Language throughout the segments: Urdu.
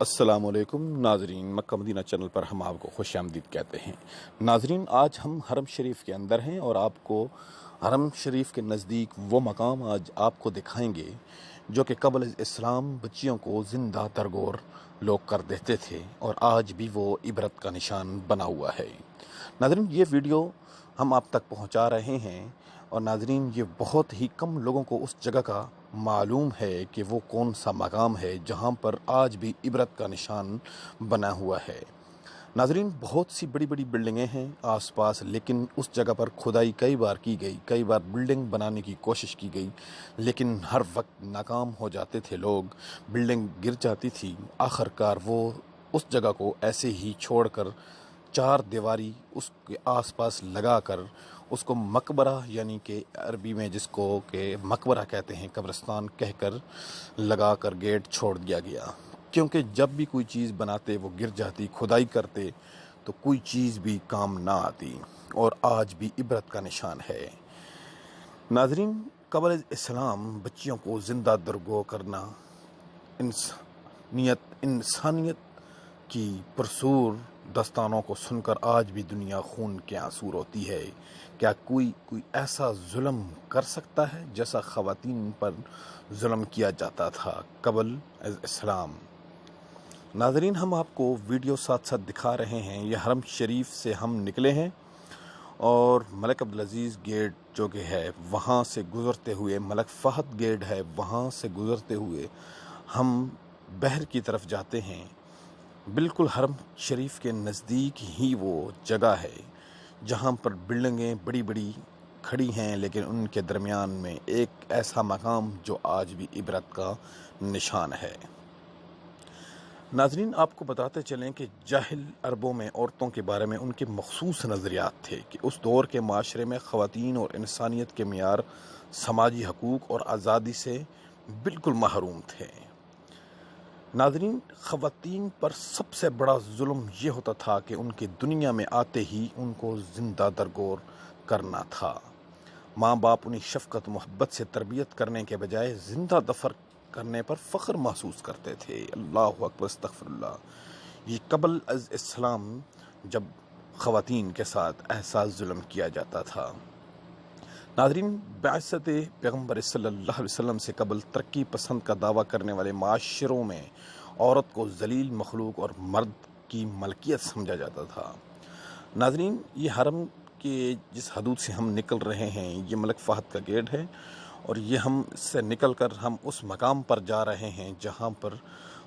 السلام علیکم ناظرین، مکہ مدینہ چینل پر ہم آپ کو خوش آمدید کہتے ہیں۔ ناظرین، آج ہم حرم شریف کے اندر ہیں اور آپ کو حرم شریف کے نزدیک وہ مقام آج آپ کو دکھائیں گے جو کہ قبل اسلام بچیوں کو زندہ درگور لوگ کر دیتے تھے اور آج بھی وہ عبرت کا نشان بنا ہوا ہے۔ ناظرین، یہ ویڈیو ہم آپ تک پہنچا رہے ہیں اور ناظرین، یہ بہت ہی کم لوگوں کو اس جگہ کا معلوم ہے کہ وہ کون سا مقام ہے جہاں پر آج بھی عبرت کا نشان بنا ہوا ہے۔ ناظرین، بہت سی بڑی بڑی بلڈنگیں ہیں آس پاس، لیکن اس جگہ پر کھدائی کئی بار کی گئی، کئی بار بلڈنگ بنانے کی کوشش کی گئی، لیکن ہر وقت ناکام ہو جاتے تھے لوگ، بلڈنگ گر جاتی تھی۔ آخر کار وہ اس جگہ کو ایسے ہی چھوڑ کر چار دیواری اس کے آس پاس لگا کر اس کو مقبرہ، یعنی کہ عربی میں جس کو کہ مقبرہ کہتے ہیں، قبرستان کہہ کر لگا کر گیٹ چھوڑ دیا گیا، کیونکہ جب بھی کوئی چیز بناتے وہ گر جاتی، کھدائی کرتے تو کوئی چیز بھی کام نہ آتی، اور آج بھی عبرت کا نشان ہے۔ ناظرین، قبل اسلام بچیوں کو زندہ درگور کرنا انسانیت کی پرسور داستانوں کو سن کر آج بھی دنیا خون کے آنسو روتی ہے۔ کیا کوئی ایسا ظلم کر سکتا ہے جیسا خواتین پر ظلم کیا جاتا تھا قبل اسلام؟ ناظرین، ہم آپ کو ویڈیو ساتھ ساتھ دکھا رہے ہیں۔ یہ حرم شریف سے ہم نکلے ہیں اور ملک عبدالعزیز گیٹ جو کہ ہے وہاں سے گزرتے ہوئے، ملک فہد گیٹ ہے وہاں سے گزرتے ہوئے ہم بحر کی طرف جاتے ہیں۔ بالکل حرم شریف کے نزدیک ہی وہ جگہ ہے جہاں پر بلڈنگیں بڑی بڑی کھڑی ہیں، لیکن ان کے درمیان میں ایک ایسا مقام جو آج بھی عبرت کا نشان ہے۔ ناظرین، آپ کو بتاتے چلیں کہ جاہل عربوں میں عورتوں کے بارے میں ان کے مخصوص نظریات تھے کہ اس دور کے معاشرے میں خواتین اور انسانیت کے معیار، سماجی حقوق اور آزادی سے بالکل محروم تھے۔ ناظرین، خواتین پر سب سے بڑا ظلم یہ ہوتا تھا کہ ان کی دنیا میں آتے ہی ان کو زندہ درگور کرنا تھا۔ ماں باپ انہیں شفقت محبت سے تربیت کرنے کے بجائے زندہ دفن کرنے پر فخر محسوس کرتے تھے۔ اللہ اکبر، استغفر اللہ۔ یہ قبل از اسلام جب خواتین کے ساتھ ایسا ظلم کیا جاتا تھا۔ ناظرین، بعثت پیغمبر صلی اللہ علیہ وسلم سے قبل ترقی پسند کا دعویٰ کرنے والے معاشروں میں عورت کو ذلیل مخلوق اور مرد کی ملکیت سمجھا جاتا تھا۔ ناظرین، یہ حرم کے جس حدود سے ہم نکل رہے ہیں یہ ملک فہد کا گیٹ ہے، اور یہ ہم اس سے نکل کر ہم اس مقام پر جا رہے ہیں جہاں پر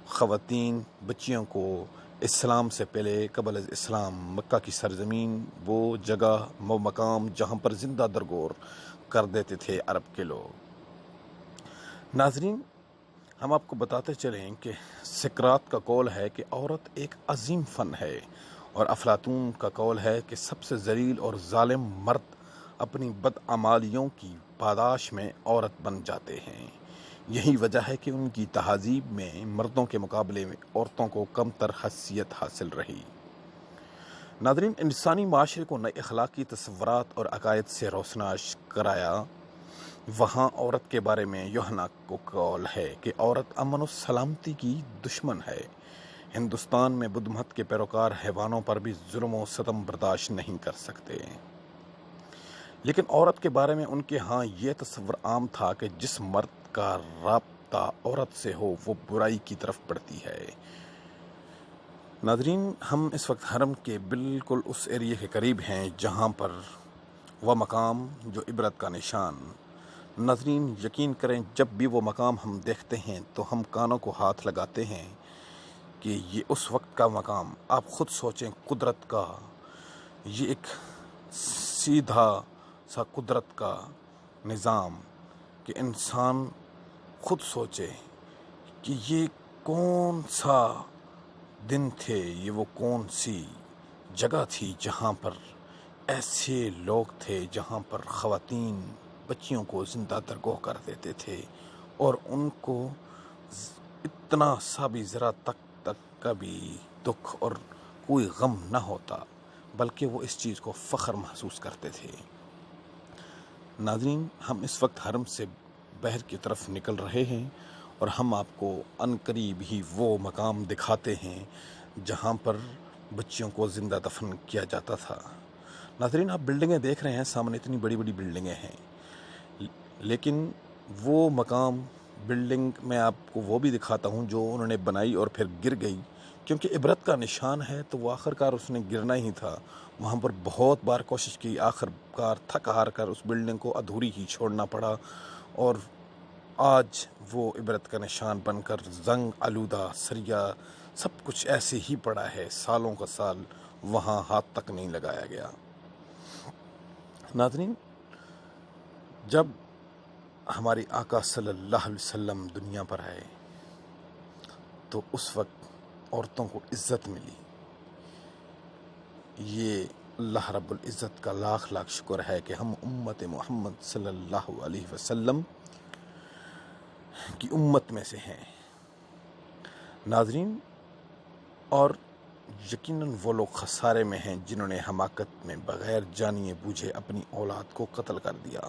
خواتین بچیوں کو اسلام سے پہلے قبل از اسلام مکہ کی سرزمین، وہ جگہ، وہ مقام جہاں پر زندہ درگور کر دیتے تھے عرب کے لوگ۔ ناظرین، ہم آپ کو بتاتے چلیں کہ سقراط کا قول ہے کہ عورت ایک عظیم فن ہے، اور افلاطون کا قول ہے کہ سب سے ذلیل اور ظالم مرد اپنی بدعمالیوں کی پاداش میں عورت بن جاتے ہیں۔ یہی وجہ ہے کہ ان کی تہذیب میں مردوں کے مقابلے میں عورتوں کو کم تر حیثیت حاصل رہی۔ ناظرین، انسانی معاشرے کو نئے اخلاقی تصورات اور عقائد سے روشناس کرایا۔ وہاں عورت کے بارے میں یوحنا کو قول ہے کہ عورت امن و سلامتی کی دشمن ہے۔ ہندوستان میں بدھ مت کے پیروکار حیوانوں پر بھی ظلم و ستم برداشت نہیں کر سکتے، لیکن عورت کے بارے میں ان کے ہاں یہ تصور عام تھا کہ جس مرد کا رابطہ عورت سے ہو وہ برائی کی طرف بڑھتی ہے۔ ناظرین، ہم اس وقت حرم کے بالکل اس ایریے کے قریب ہیں جہاں پر وہ مقام جو عبرت کا نشان۔ ناظرین، یقین کریں جب بھی وہ مقام ہم دیکھتے ہیں تو ہم کانوں کو ہاتھ لگاتے ہیں کہ یہ اس وقت کا مقام، آپ خود سوچیں، قدرت کا یہ ایک سیدھا سا قدرت کا نظام کہ انسان خود سوچے کہ یہ کون سا دن تھے، یہ وہ کون سی جگہ تھی جہاں پر ایسے لوگ تھے، جہاں پر خواتین بچیوں کو زندہ درگور کر دیتے تھے اور ان کو اتنا سا بھی ذرا تک کا بھی دکھ اور کوئی غم نہ ہوتا، بلکہ وہ اس چیز کو فخر محسوس کرتے تھے۔ ناظرین، ہم اس وقت حرم سے بحر کی طرف نکل رہے ہیں اور ہم آپ کو عنقریب ہی وہ مقام دکھاتے ہیں جہاں پر بچیوں کو زندہ دفن کیا جاتا تھا۔ ناظرین، آپ بلڈنگیں دیکھ رہے ہیں سامنے، اتنی بڑی بڑی بلڈنگیں ہیں، لیکن وہ مقام بلڈنگ میں آپ کو وہ بھی دکھاتا ہوں جو انہوں نے بنائی اور پھر گر گئی، کیونکہ عبرت کا نشان ہے تو وہ آخر کار اس نے گرنا ہی تھا۔ وہاں پر بہت بار کوشش کی، آخر کار تھک ہار کر اس بلڈنگ کو ادھوری ہی چھوڑنا پڑا، اور آج وہ عبرت کا نشان بن کر زنگ آلودہ سریا سب کچھ ایسے ہی پڑا ہے، سالوں کا سال وہاں ہاتھ تک نہیں لگایا گیا۔ ناظرین، جب ہمارے آقا صلی اللہ علیہ وسلم دنیا پر آئے تو اس وقت عورتوں کو عزت ملی۔ یہ اللہ رب العزت کا لاکھ لاکھ شکر ہے کہ ہم امت محمد صلی اللہ علیہ وسلم کی امت میں سے ہیں۔ ناظرین، اور یقیناً وہ لوگ خسارے میں ہیں جنہوں نے حماقت میں بغیر جانیے بوجھے اپنی اولاد کو قتل کر دیا۔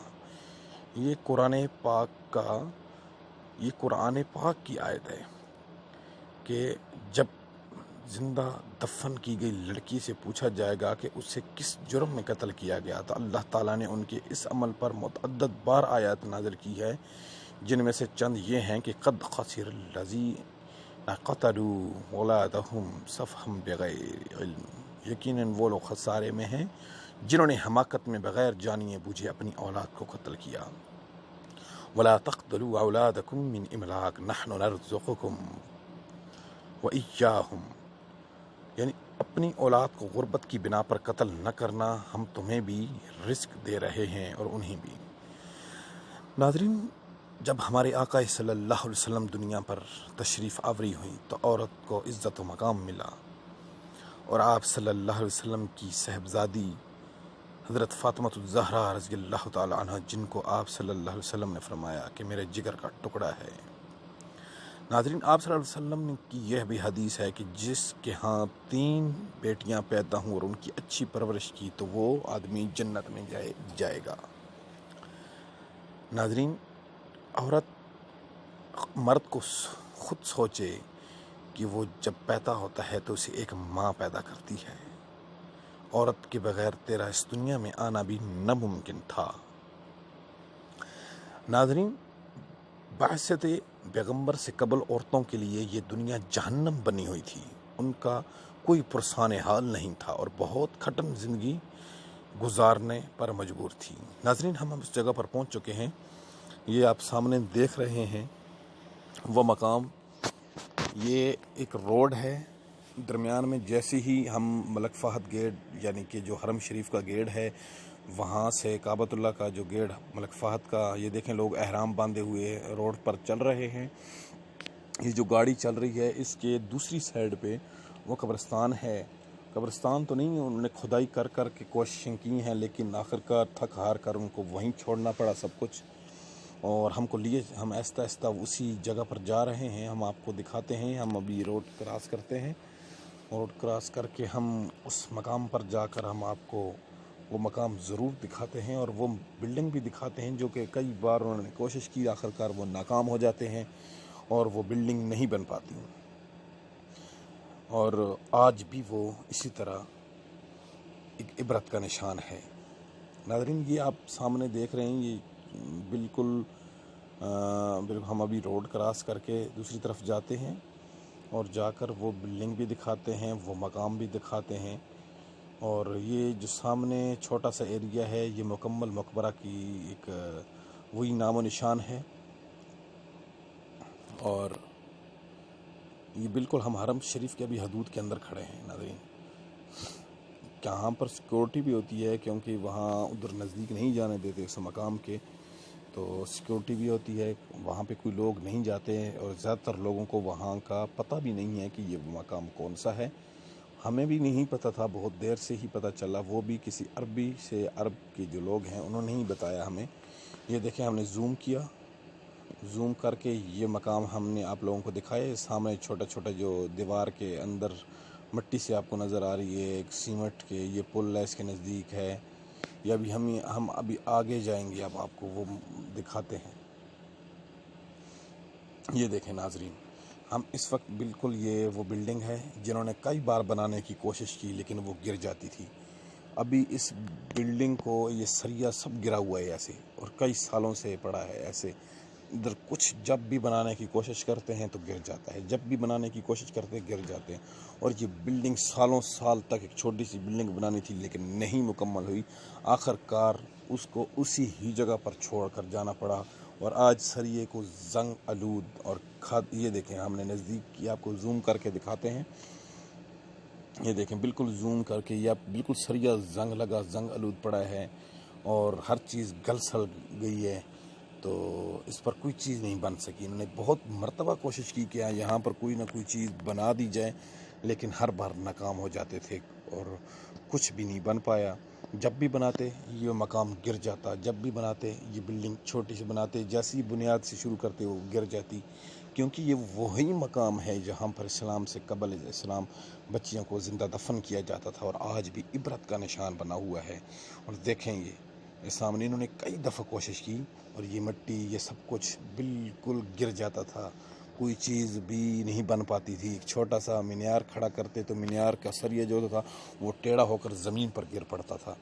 یہ قرآن پاک کی آیت ہے کہ جب زندہ دفن کی گئی لڑکی سے پوچھا جائے گا کہ اسے کس جرم میں قتل کیا گیا، تو اللہ تعالیٰ نے ان کے اس عمل پر متعدد بار آیات نازل کی ہے، جن میں سے چند یہ ہیں کہ قد خسر الذین قتلوا اولادہم سفہا بغیر علم، یقیناً وہ لوگ خسارے میں ہیں جنہوں نے حماقت میں بغیر جانیے بوجھے اپنی اولاد کو قتل کیا۔ ولا تقتلوا اولادکم من املاق نحن نرزقکم وإیاہم، یعنی اپنی اولاد کو غربت کی بنا پر قتل نہ کرنا، ہم تمہیں بھی رزق دے رہے ہیں اور انہیں بھی۔ ناظرین، جب ہمارے آقا صلی اللہ علیہ وسلم دنیا پر تشریف آوری ہوئی تو عورت کو عزت و مقام ملا، اور آپ صلی اللہ علیہ وسلم کی صاحبزادی حضرت فاطمہ الزہرا رضی اللہ تعالی عنہ، جن کو آپ صلی اللہ علیہ وسلم نے فرمایا کہ میرے جگر کا ٹکڑا ہے۔ ناظرین، آپ صلی اللہ علیہ وسلم کی یہ بھی حدیث ہے کہ جس کے ہاں 3 بیٹیاں پیدا ہوں اور ان کی اچھی پرورش کی تو وہ آدمی جنت میں جائے گا۔ ناظرین، عورت مرد کو خود سوچے کہ وہ جب پیدا ہوتا ہے تو اسے ایک ماں پیدا کرتی ہے۔ عورت کے بغیر تیرا اس دنیا میں آنا بھی ناممکن تھا۔ ناظرین، بعثت پیغمبر سے قبل عورتوں کے لیے یہ دنیا جہنم بنی ہوئی تھی، ان کا کوئی پرسان حال نہیں تھا اور بہت کھٹن زندگی گزارنے پر مجبور تھی۔ ناظرین، ہم اس جگہ پر پہنچ چکے ہیں، یہ آپ سامنے دیکھ رہے ہیں وہ مقام، یہ ایک روڈ ہے درمیان میں۔ جیسے ہی ہم ملک فہد گیٹ، یعنی کہ جو حرم شریف کا گیٹ ہے، وہاں سے کعبۃ اللہ کا جو گیٹ ملک فہد کا، یہ دیکھیں لوگ احرام باندھے ہوئے روڈ پر چل رہے ہیں۔ یہ جو گاڑی چل رہی ہے اس کے دوسری سائیڈ پہ وہ قبرستان ہے۔ قبرستان تو نہیں، انہوں نے کھدائی کر کر کے کوششیں کی ہیں، لیکن آخرکار تھک ہار کر ان کو وہیں چھوڑنا پڑا سب کچھ، اور ہم کو لیے ہم آہستہ آہستہ اسی جگہ پر جا رہے ہیں۔ ہم آپ کو دکھاتے ہیں، ہم ابھی روڈ کراس کرتے ہیں، روڈ کراس کر کے ہم اس مقام پر جا کر ہم آپ کو وہ مقام ضرور دکھاتے ہیں، اور وہ بلڈنگ بھی دکھاتے ہیں جو کہ کئی بار انہوں نے کوشش کی، آخرکار وہ ناکام ہو جاتے ہیں اور وہ بلڈنگ نہیں بن پاتی، اور آج بھی وہ اسی طرح ایک عبرت کا نشان ہے۔ ناظرین، یہ آپ سامنے دیکھ رہے ہیں، یہ بالکل ہم ابھی روڈ کراس کر کے دوسری طرف جاتے ہیں اور جا کر وہ بلڈنگ بھی دکھاتے ہیں، وہ مقام بھی دکھاتے ہیں، اور یہ جو سامنے چھوٹا سا ایریا ہے یہ مکمل مقبرہ کی ایک وہی نام و نشان ہے، اور یہ بالکل ہم حرم شریف کے ابھی حدود کے اندر کھڑے ہیں۔ ناظرین، یہاں پر سیکورٹی بھی ہوتی ہے کیونکہ وہاں ادھر نزدیک نہیں جانے دیتے اس مقام کے، تو سیکورٹی بھی ہوتی ہے، وہاں پہ کوئی لوگ نہیں جاتے ہیں، اور زیادہ تر لوگوں کو وہاں کا پتہ بھی نہیں ہے کہ یہ مقام کون سا ہے۔ ہمیں بھی نہیں پتہ تھا، بہت دیر سے ہی پتہ چلا، وہ بھی کسی عربی سے، عرب کے جو لوگ ہیں انہوں نے ہی بتایا ہمیں۔ یہ دیکھیں، ہم نے زوم کر کے یہ مقام ہم نے آپ لوگوں کو دکھایا۔ سامنے چھوٹا چھوٹا جو دیوار کے اندر مٹی سے آپ کو نظر آ رہی ہے، ایک سیمنٹ کے یہ پل ہے، اس کے نزدیک ہے، یہ ابھی ہم ابھی آگے جائیں گے، اب آپ کو وہ دکھاتے ہیں۔ یہ دیکھیں ناظرین، ہم اس وقت بالکل یہ وہ بلڈنگ ہے جنہوں نے کئی بار بنانے کی کوشش کی لیکن وہ گر جاتی تھی۔ ابھی اس بلڈنگ کو یہ سریا سب گرا ہوا ہے ایسے، اور کئی سالوں سے پڑا ہے ایسے۔ ادھر کچھ جب بھی بنانے کی کوشش کرتے ہیں تو گر جاتا ہے، جب بھی بنانے کی کوشش کرتے ہیں گر جاتے ہیں۔ اور یہ بلڈنگ سالوں سال تک ایک چھوٹی سی بلڈنگ بنانی تھی لیکن نہیں مکمل ہوئی، آخر کار اس کو اسی ہی جگہ پر چھوڑ کر جانا پڑا۔ اور آج سریے کو زنگ آلود اور یہ دیکھیں، ہم نے نزدیک کی، آپ کو زوم کر کے دکھاتے ہیں۔ یہ دیکھیں بالکل زوم کر کے، یہ بالکل سریا زنگ لگا، زنگ آلود پڑا ہے اور ہر چیز گل سڑ گئی ہے۔ تو اس پر کوئی چیز نہیں بن سکی۔ انہوں نے بہت مرتبہ کوشش کی کہ یہاں پر کوئی نہ کوئی چیز بنا دی جائے، لیکن ہر بار ناکام ہو جاتے تھے اور کچھ بھی نہیں بن پایا۔ جب بھی بناتے یہ مقام گر جاتا، جب بھی بناتے یہ بلڈنگ چھوٹی سی بناتے، جیسی بنیاد سے شروع کرتے وہ گر جاتی، کیونکہ یہ وہی مقام ہے جہاں پر اسلام سے قبل اسلام بچیوں کو زندہ دفن کیا جاتا تھا، اور آج بھی عبرت کا نشان بنا ہوا ہے۔ اور دیکھیں یہ سامنے انہوں نے کئی دفعہ کوشش کی اور یہ مٹی یہ سب کچھ بالکل گر جاتا تھا، کوئی چیز بھی نہیں بن پاتی تھی۔ ایک چھوٹا سا مینار کھڑا کرتے تو مینار کا سریہ جو تھا وہ ٹیڑھا ہو کر زمین پر گر پڑتا تھا۔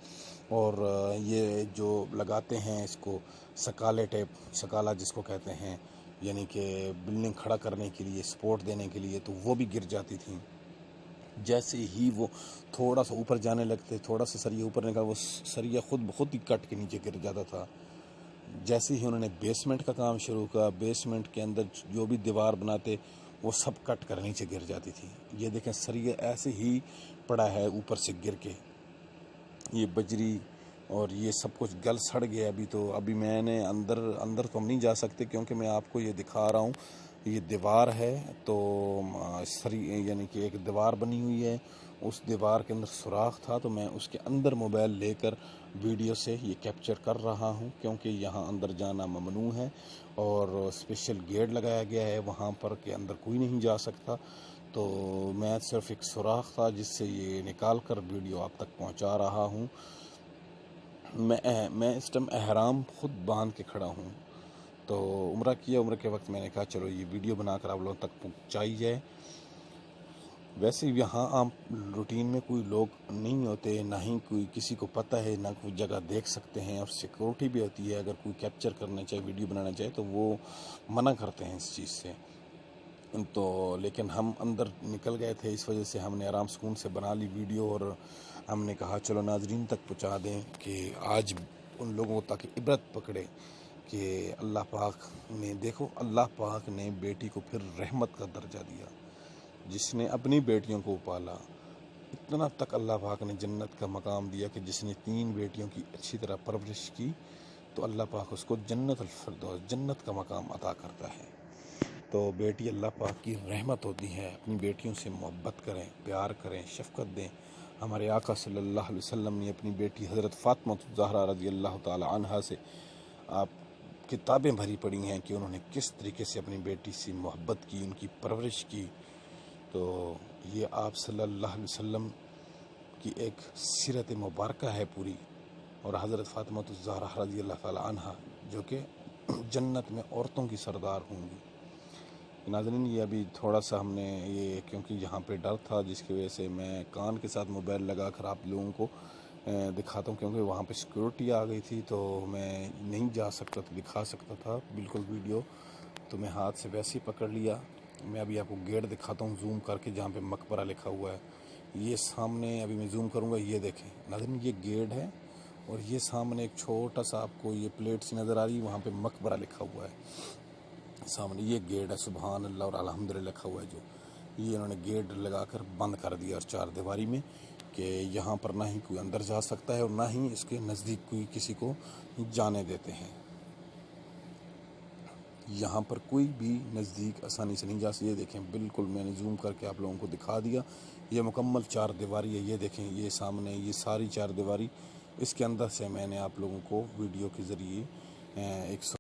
اور یہ جو لگاتے ہیں اس کو سکالے ٹیپ، سکالہ جس کو کہتے ہیں، یعنی کہ بلڈنگ کھڑا کرنے کے لیے، سپورٹ دینے کے لیے، تو وہ بھی گر جاتی تھیں۔ جیسے ہی وہ تھوڑا سا اوپر جانے لگتے، تھوڑا سا سریہ اوپر نکلا، وہ سریہ خود بخود ہی کٹ کے نیچے گر جاتا تھا۔ جیسے ہی انہوں نے بیسمنٹ کا کام شروع کیا، بیسمنٹ کے اندر جو بھی دیوار بناتے وہ سب کٹ کر نیچے گر جاتی تھی۔ یہ دیکھیں سریہ ایسے ہی پڑا ہے اوپر سے گر کے، یہ بجری اور یہ سب کچھ گل سڑ گیا۔ ابھی میں نے اندر تو ہم نہیں جا سکتے کیونکہ میں آپ کو یہ دکھا رہا ہوں، یہ دیوار ہے تو یعنی کہ ایک دیوار بنی ہوئی ہے، اس دیوار کے اندر سوراخ تھا تو میں اس کے اندر موبائل لے کر ویڈیو سے یہ کیپچر کر رہا ہوں، کیونکہ یہاں اندر جانا ممنوع ہے اور اسپیشل گیٹ لگایا گیا ہے وہاں پر کہ اندر کوئی نہیں جا سکتا۔ تو میں صرف ایک سوراخ تھا جس سے یہ نکال کر ویڈیو آپ تک پہنچا رہا ہوں۔ میں اس ٹائم احرام خود باندھ کے کھڑا ہوں، تو عمرہ کے وقت میں نے کہا چلو یہ ویڈیو بنا کر آپ لوگوں تک پہنچائی جائے۔ ویسے یہاں عام روٹین میں کوئی لوگ نہیں ہوتے، نہ ہی کوئی کسی کو پتہ ہے، نہ کوئی جگہ دیکھ سکتے ہیں، اور سیکورٹی بھی ہوتی ہے، اگر کوئی کیپچر کرنا چاہے، ویڈیو بنانا چاہے تو وہ منع کرتے ہیں اس چیز سے۔ تو لیکن ہم اندر نکل گئے تھے، اس وجہ سے ہم نے آرام سکون سے بنا لی ویڈیو، اور ہم نے کہا چلو ناظرین تک پہنچا دیں کہ آج ان لوگوں تک عبرت پکڑے کہ اللہ پاک نے، دیکھو اللہ پاک نے بیٹی کو پھر رحمت کا درجہ دیا، جس نے اپنی بیٹیوں کو پالا، اتنا تک اللہ پاک نے جنت کا مقام دیا کہ جس نے 3 بیٹیوں کی اچھی طرح پرورش کی تو اللہ پاک اس کو جنت الفردوس، جنت کا مقام عطا کرتا ہے۔ تو بیٹی اللہ پاک کی رحمت ہوتی ہے، اپنی بیٹیوں سے محبت کریں، پیار کریں، شفقت دیں۔ ہمارے آقا صلی اللہ علیہ وسلم نے اپنی بیٹی حضرت فاطمہ الزہرا رضی اللہ تعالی عنہا سے آپ کتابیں بھری پڑی ہیں کہ انہوں نے کس طریقے سے اپنی بیٹی سے محبت کی، ان کی پرورش کی۔ تو یہ آپ صلی اللہ علیہ وسلم کی ایک سیرت مبارکہ ہے پوری، اور حضرت فاطمہ الزہرا رضی اللہ تعالی عنہا جو کہ جنت میں عورتوں کی سردار ہوں گی۔ ناظرین یہ ابھی تھوڑا سا ہم نے یہ، کیونکہ یہاں پہ ڈر تھا جس کی وجہ سے میں کان کے ساتھ موبائل لگا کر آپ لوگوں کو دکھاتا ہوں، کیونکہ وہاں پہ سیکورٹی آ گئی تھی تو میں نہیں جا سکتا تھا، دکھا سکتا تھا بالکل ویڈیو، تو میں ہاتھ سے ویسے ہی پکڑ لیا۔ میں ابھی آپ کو گیٹ دکھاتا ہوں زوم کر کے جہاں پہ مقبرہ لکھا ہوا ہے، یہ سامنے ابھی میں زوم کروں گا، یہ دیکھیں ناظرین یہ گیٹ ہے، اور یہ سامنے ایک چھوٹا سا آپ کو یہ پلیٹ سی نظر آ رہی ہے، وہاں پہ مقبرہ لکھا ہوا ہے سامنے، یہ گیٹ ہے، سبحان اللہ اور الحمدللہ لکھا ہوا ہے، جو یہ انہوں نے گیٹ لگا کر بند کر دیا اور 4 دیواری میں، کہ یہاں پر نہ ہی کوئی اندر جا سکتا ہے اور نہ ہی اس کے نزدیک کوئی کسی کو جانے دیتے ہیں۔ یہاں پر کوئی بھی نزدیک آسانی سے نہیں جا سکتے۔ یہ دیکھیں بالکل میں نے زوم کر کے آپ لوگوں کو دکھا دیا، یہ مکمل 4 دیواری ہے، یہ دیکھیں یہ سامنے یہ ساری 4 دیواری، اس کے اندر سے میں نے آپ لوگوں کو ویڈیو کے ذریعے ایک